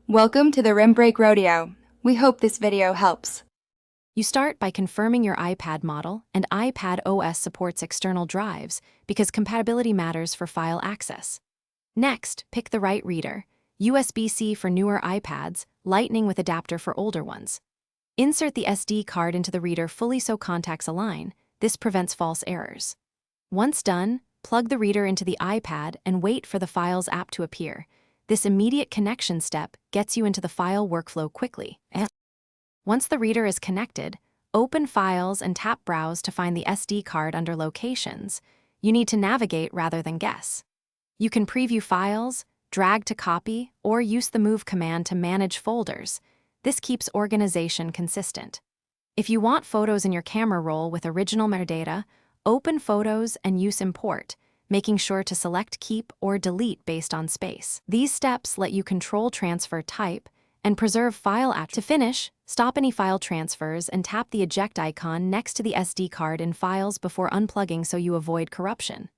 Welcome to the Rim Break Rodeo. We hope this video helps. You start by confirming your iPad model, and iPad OS supports external drives because compatibility matters for file access. Next, pick the right reader: USB-C for newer iPads, Lightning with adapter for older ones. Insert the SD card into the reader fully so contacts align. This prevents false errors. Once done, plug the reader into the iPad and wait for the Files app to appear. This immediate connection step gets you into the file workflow quickly. Once the reader is connected, open Files and tap Browse to find the SD card under Locations. You need to navigate rather than guess. You can preview files, drag to copy, or use the Move command to manage folders. This keeps organization consistent. If you want photos in your camera roll with original metadata, open Photos and use Import, making sure to select Keep or Delete based on space. These steps let you control transfer type and preserve file To finish, stop any file transfers and tap the eject icon next to the SD card in Files before unplugging so you avoid corruption.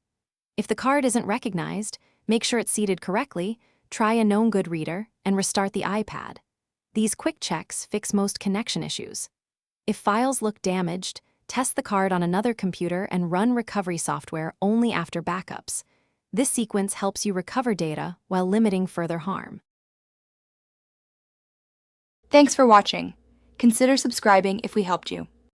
If the card isn't recognized, make sure it's seated correctly, try a known good reader, and restart the iPad. These quick checks fix most connection issues. If files look damaged, test the card on another computer and run recovery software only after backups. This sequence helps you recover data while limiting further harm. Thanks for watching. Consider subscribing if we helped you.